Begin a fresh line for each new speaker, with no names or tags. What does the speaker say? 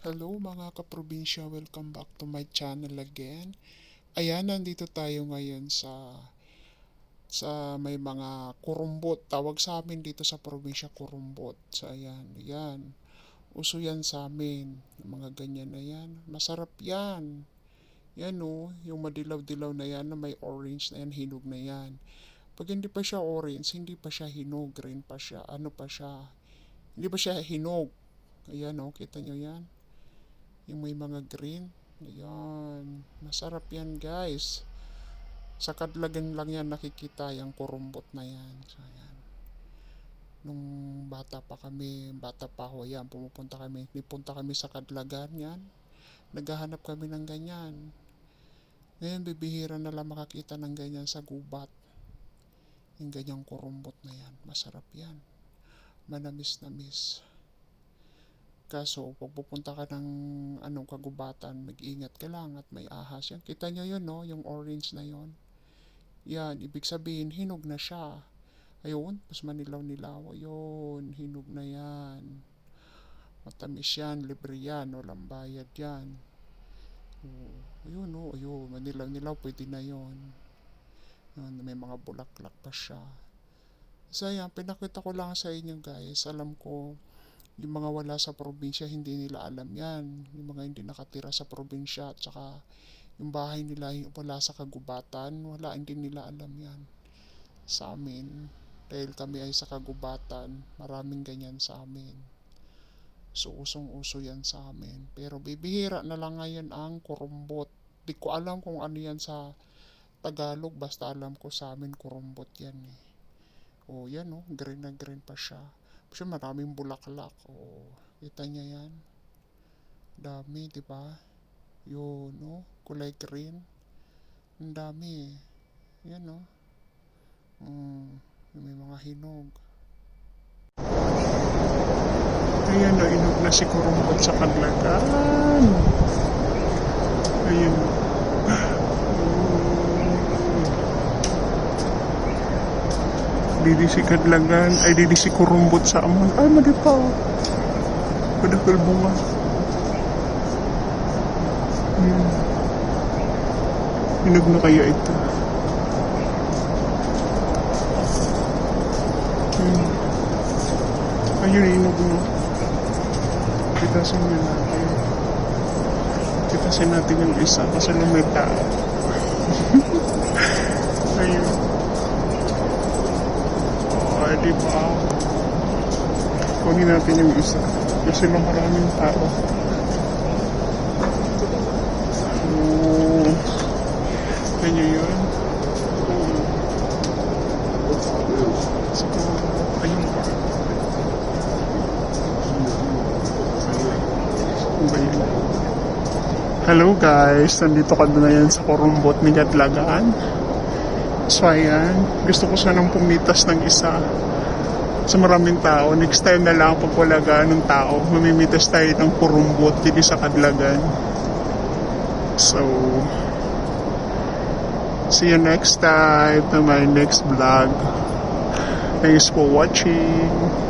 Hello mga kaprobinsya, welcome back to my channel again. Ayan, nandito tayo ngayon sa may mga kurumbot. Tawag sa amin dito sa probinsya kurumbot. So ayan. Uso yan sa amin. Yung mga ganyan na yan. Masarap yan. Yan o, yung madilaw-dilaw na yan na may orange na yan, hinog na yan. Pag hindi pa siya orange, hindi pa siya hinog, green pa siya. Ano pa siya? Hindi pa siya hinog. Ayan o, kita nyo yan. Yung may mga green. Ayan. Masarap yan guys. Sa Kadlagan lang yan nakikita yung kurumbot na yan. So ayan. Nung bata pa ako yan, pupunta kami sa Kadlagan yan. Naghahanap kami ng ganyan. Ngayon bibihira na lang makakita ng ganyan sa gubat. Yung ganyang kurumbot na yan. Masarap yan. Manamis-namis. Kaso, pag pupunta ka ng kagubatan, mag-ingat ka lang at may ahas yan. Kita nyo yun, no? Yung orange na yon. Yan, ibig sabihin, hinog na siya. Ayun, mas manilaw-nilaw. Ayun, hinog na yan. Matamis yan, libre yan, walang bayad yan. Ayun, no? Ayun, manilaw-nilaw, pwede na yon. May mga bulaklak pa siya. So, yan, pinakita ko lang sa inyo, guys. Alam ko, yung mga wala sa probinsya, hindi nila alam yan. Yung mga hindi nakatira sa probinsya, at saka yung bahay nila wala sa kagubatan, hindi nila alam yan. Sa amin, dahil kami ay sa kagubatan, maraming ganyan sa amin. So, usong-uso yan sa amin. Pero bibihira na lang ngayon ang kurumbot. Di ko alam kung ano yan sa Tagalog, basta alam ko sa amin kurumbot yan eh. O yan o, green na green pa siya. Kasi maraming bulaklak. O, kita niya yan. Dami, di ba? Yun, no? Kulay green. Ang dami, eh. Yan, no? May mga hinog. Ayan, no? Inog na si kurumbot sa Kadlagan. Ayan. Didi si Kadlagan, ay didi si kurumbot sa amon. Ay, madipa o. Padakal bunga. Hinog na kaya ito. Ayun, hinog na. Pitasin natin yung isa kasi lumita. Ayun. Diba? Kunin natin yung isa kasi maraming tao. Kanya yun. So, ayun ba? Hello guys, nandito ka na yan sa kurumbot ni Kadlagan. So ayan, gusto ko sanang pumitas ng isa sa maraming tao. Next time na lang pag wala ganong tao, mamimitas tayo ng kurumbot dito sa Kadlagan. So, see you next time to my next vlog. Thanks for watching.